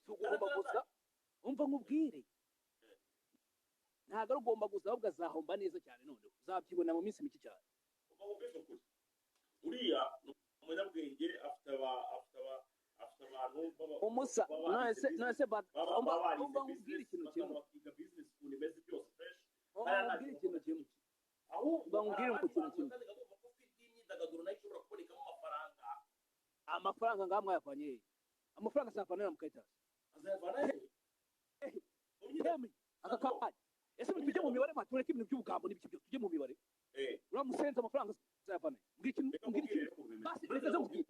ugomba gusa umva nkubwire ntago ugomba gusa ahubwo azahomba neza cyane noneho uzabyibona mu minsi mike cyane uriya umunyabwenge afite abantu umusa nose umva nkubwire ikintu kimwe bakiga business school imeze byose fresh nkubwire ikintu kimwe ahubwo nkubwire ikintu kimwe imyidagaduro nayo ishobora kubonekamo amafaranga ngaha mwayavanye amafaranga azavanira mu kayitasi azayavana aka kanya ese tujye mu mibare tureke ibintu by'ubugambo n'ibiki byose tujye mu mibare uramusenze amafaranga azayavana mbwira ikintu basi reka zo mbwira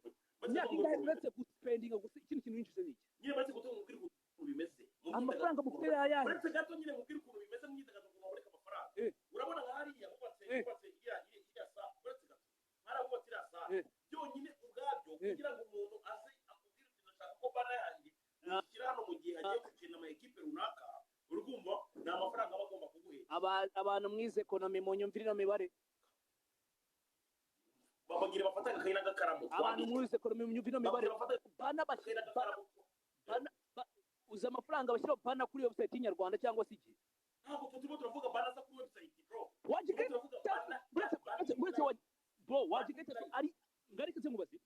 imyaka ingahe uretse guspendinga gusa ikintu winjize n'iki nyine basi gutunga mubwira ukuntu bimeze amafaranga mufite yayahe uretse gato nyine mubwira ukuntu bimeze mu myidagaduro ukuntu baboneka amafaranga urabona nka hariya bubatse iriya saa uretse gato harabubatse iriya saa byonyine ubwabyo kugira ngo umuntu aze akubwire uti ndashaka ko bana yanjye ushyira hano mu gihe agiye gukina ama ekipe runaka urumva ni amafaranga aba agomba kuguhera abantu mwize ekonomi mu nyumvire no mibare babagira bafata agakayi n'agakaramu abantu mwize ekonomi mu nyumvire no mibare bana bashyira uza amafaranga bashyira bana kuri website y'inyarwanda cyangwa se iki ntabwo turimo turavuga bana za kuri website wajigete ari ngarike se mubaze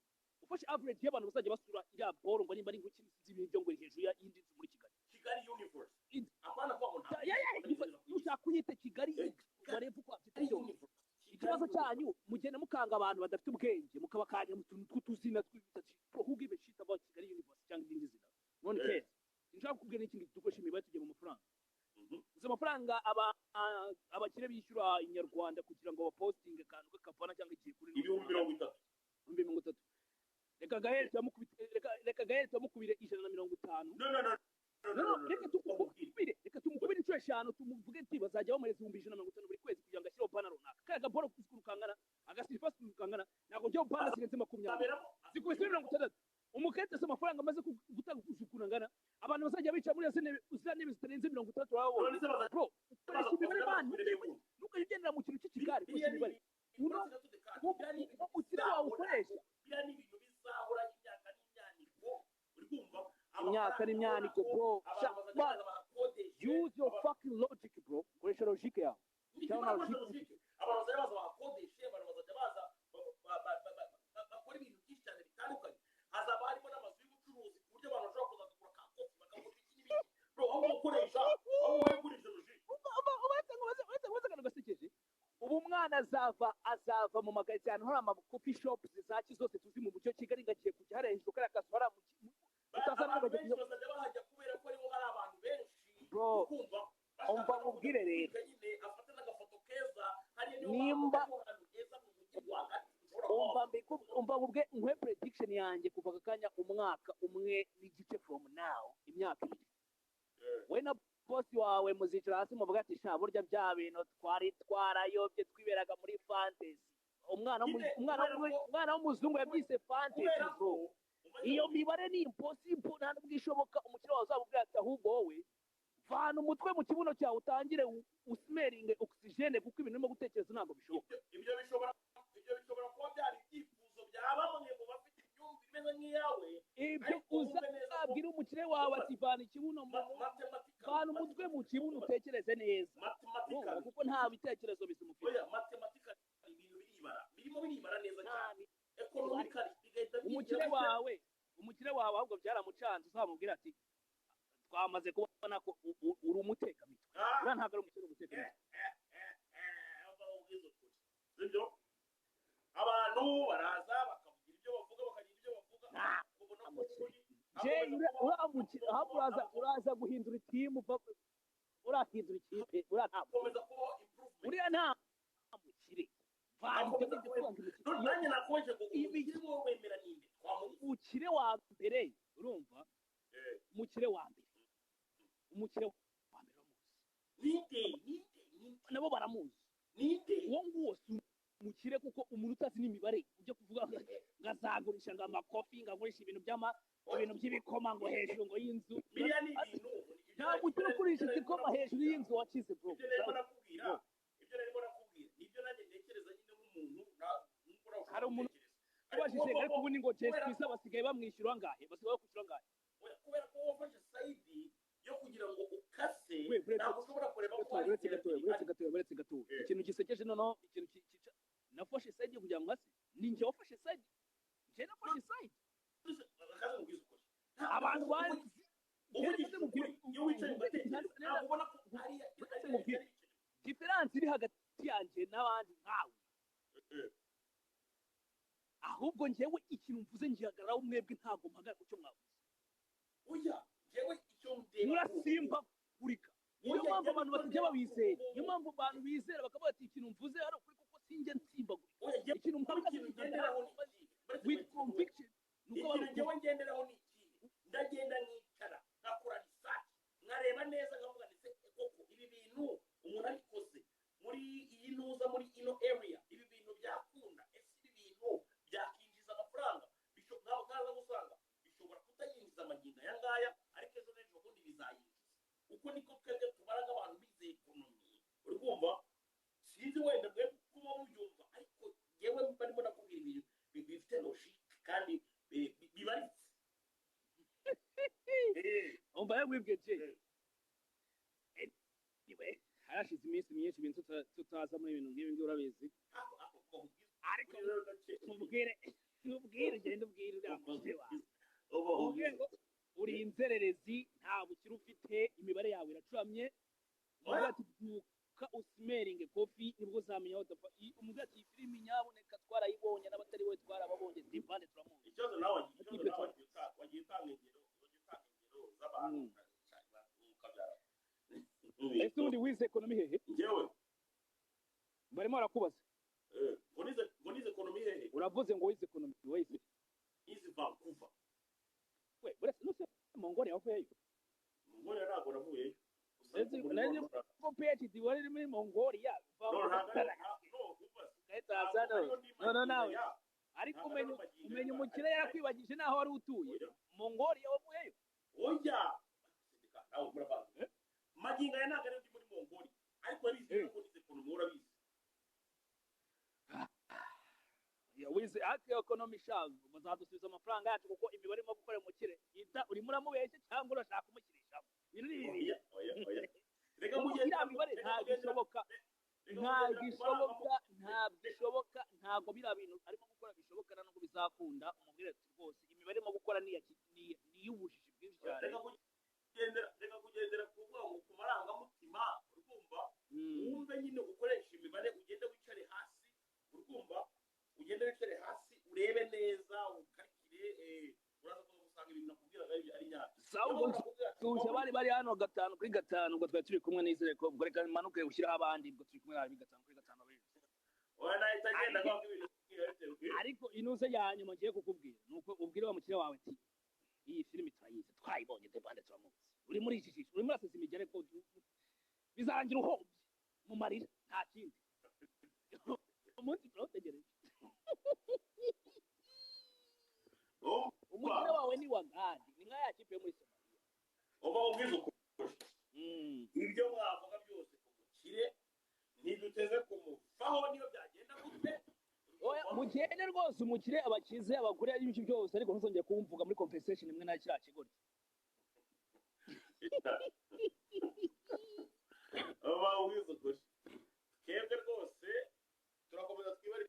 ufashe average y'abantu bazajya basura iriya boro ngo nimba ari nk'ikindi z'ibyo ngo hejuru ya indi nzu muri Kigali universe apana kwa ngo ushaka kuyita Kigali barebe uko afite ikibazo cyanyu mugenda mukanga abantu badafite ubwenge mukabakanya mu tuntu tw'utuzina tw'ibitatu who give a shit about Kigali universe cyangwa izindi zina none ke nshaka kubwira n'ikindi dukoresha imibare tujye mu mafaranga uzi amafaranga abakire bishyura inyarwanda kugira ngo bapostinge akantu k'akapana cyangwa igihe kuri 30 reka gahere tumukubire 150 reka tumukubire inshuro 5 tumuvuge ati bazajya bamuhereza 150 buri kwezi kugira ngo ashyireho bana runaka kaga boro kuzikurukangana agasirifa kurukangana ntabwo byo bana sirenze 20 zikubise 60 umukete se amafaranga amaze gutanga kuzukurangana abantu bazajya bica muri ntebe zitarenze 30 wabo bro ukoresha imibare bana nuko ugendera mu kintu cy'ikigari kuko imibare ukira wawe ukoresha birani ibintu bizahura imyaka n'imyaniko bro use your fucking logic bro koresha logic yawe cyangwa logic abantu bazajya baza bakodeshe abantu bazajya baza bakora ibintu byinshi cyane bitandukanye hazaba harimo n'amazu y'ubucuruzi ku buryo abantu bashobora kuza kugura ka kofi bakagura iki n'ibindi bro aho gukoresha aho gukoresha logic ubaze gasekeje ubu umwana azava mu magazine ahantu hari ama coffee shops zaki zose tuzi mu mucyo Kigali ngagiye kujya hari hejuru kare akazu hari utazana bagajya bahajya kubera ko ariho hari abantu benshi bro umva mubwire rero afata n'agafoto keza nimba umva mubwe nkwe prediction yanjye kuva akanya umwaka umwe n'igice from now imyaka 2 we na boss wawe muzicara hasi muvuga ati sha burya bya bintu twari twarayobye twiberaga muri fantasy umwana w'umuzungu yabyise fantasy bro iyo mibare ni impossible nta n'ubwishoboka umukire wawe uzabubwira ati ahubwo wowe vana umutwe mu kibuno cyawe utangire usmeringe oxygene kuko ibintu urimo gutekereza ntabwo bishoboka ibyo bishobora kuba byari ibyifuzo bya bamwe mu bafite imyumvire imeze nk'iyawe ibyo uzabwira umukire wawe ati vana ikibuno vana umutwe mu kibuno utekereze neza kuko nta bitekerezo bizima ufite birimo biribara neza cyane economically umukire wawe ahubwo byaramucanze uzamubwira ati twamaze kubona ko uri umutekamitwe uriya ntabwo ari umukire umutekamitwe abantu baraza bakavugira ibyo bavuga bakagira ibyo bavuga uraza guhindura itimu urahindura ikipe uriya nta mukire umukire wa mbere urumva umukire wa mbere nabo baramuzi uwo nguwo si umukire kuko umuntu utazi n'imibare ujya kuvuga ngo azagurisha ngo amakofi ngo agurisha ibintu by'ibikoma ngo hejuru ngo y'inzu nta mukire ukurisha igikoma hejuru y'inzu wakize bro ibyo rero nakubwira nibyo nanjye ntekereza nyine nk'umuntu hari umuntu ubashije ariko ubu ni ngo Jesse Kwisa basigaye bamwishyura ngahe basigaye bakwishyura ngahe kubera ko wafashe ntabwo ushobora kureba ko hari uretse gato ikintu gisekeje noneho ikintu kica nafashe side kugira ngo hasi ni njye wafashe side njye nafashe side akaza mubwiza ukuri abantu bari iyo wicaye ugatekereza ntabwo ubona ko hariya diferanse iri hagati yanjye n'abandi nkawe ahubwo njyewe ikintu mvuze ngihagararaho mwebwe ntabwo mpagara ku cyo mwavuze oya njyewe icyo ndeba murasimbagurika niyo mpamvu abantu batajya babizera niyo mpamvu abantu bizera bakavuga ati ikintu mvuze hari ukuri kuko sinjye nsimbagurika ikintu mpagaze with conviction nuko njyewe ngenderaho ni iki ndagenda nkicara nkakora research nkareba neza nkavuga ndetse koko ibi bintu umuntu abikoze muri iyi ntuza muri ino area ibi bintu byakunda ese ibi bintu byakinjiza amafaranga ntabwo kaza gusanga bishobora kutayinjiza amagingo aya ngaya ariko ejo n'ejo bundi bizayinjiza uko niko twebwe tubaraga abantu bize ekonomi uri kumva sinzi wenda mwe kuba mubyumva ariko yewe barimo nakubwira ibintu bifite logique kandi bibaritse umva yabwibwe je anyway harashize iminsi myinshi ibintu tutaza muri ibintu nk'ibi ngibi urabizi ariko ntubwire genda ubwire uramuje wawe uri inzererezi nta bukire ufite imibare yawe iracuramye uvuga ati byuka usimeringe kofi nibwo uzamenya aho udapfa umuvuga ati iyi filimi nyaboneka twarayibonye n'abatari we twarababonye dipande turamuzi ikibazo nawe wagiye utanga ingero z'abantu ukabyara ese ubundi wize ekonomi hehe njyewe barimo barakubaza ngo nize ekonomi hehe uravuze ngo wize ekonomi wize izi Vancouver we buretse nuse Mongolia wavuyeyo Mongolia ntabwo navuyeyo nari ko PhD wari muri Mongolia no nawe ariko umenya umukire yarakwibagije naho wari utuye Mongolia wavuyeyo oya nawe murabaza magingo aya ntabwo ari muri Mongolia ariko arize ko nize ekonomi urabizi wize ati ekonomi shavu bazadusubiza amafaranga yacu kuko imibare irimo gukora umukire urimo uramubeshya cyangwa urashaka kumukirishamo ibintu ni bibi reka mugende imibare ntabwo bishoboka ntabwo biriya bintu arimo gukora bishoboka nubwo bizakunda umubwire ati rwose imibare irimo gukora ni iy'ubujiji bwinshi cyane reka kugendera ku bwonko ku marangamutima urumva wumve nyine ukoresha imibare ugende wicare hasi urumva ugende wicare hasi urebe neza ukarikire uraza gusanga ibintu nakubwiraga ari nyabyo bari hano 5 ubwo twari turi kumwe n'izere ko ubwo reka manuke ushyiraho abandi ubwo turi kumwe na 5 abiri ariko inuze ya nyuma ngiye kukubwira nuko ubwire wa mukire wawe ati iyi filimi turayize twayibonye depande turamuzi uri muri iki uri muri asese imigere ko bizarangira uhombye mu marira nta kindi umunsi turawutegereje umukire wawe ni wa kandi ni nka ya kipe yo muri Somalia uba ubwiza ukuri ibyo mwavuga byose ku mukire ntiduteze kumuvaho niyo byagenda gute mugende rwose umukire abakize abagore ari byinshi byose ariko ntuzongeye kumvuga muri compensation imwe na cya kigori uba ubwiza ukuri twebwe rwose turakomeza twibare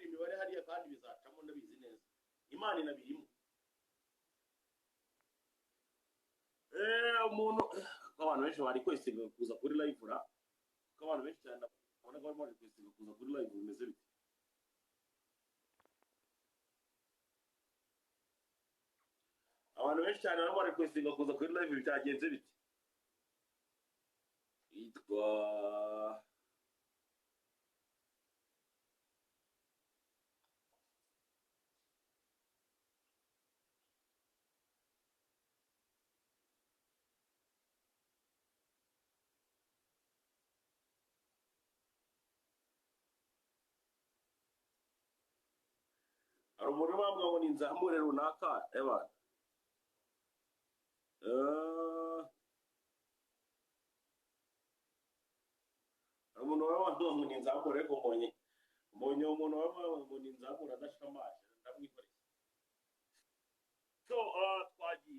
imibare hariya kandi bizacamo ndabizi neza imana inabirimo umuntu abantu benshi bari kwesiga kuza kuri live ra ko abantu benshi cyane babona ko bari kwesiga kuza kuri live bimeze bite abantu benshi cyane bari kwesiga kuza kuri live bitagenze bite yitwa hari umuntu bambwa ngo ni inzamure runaka ebana hari umuntu wabambwa ngo ni inzamure ariko mbonye umuntu wabambwa ngo ni inzamure adashamaje ndamwikoreye so twagiye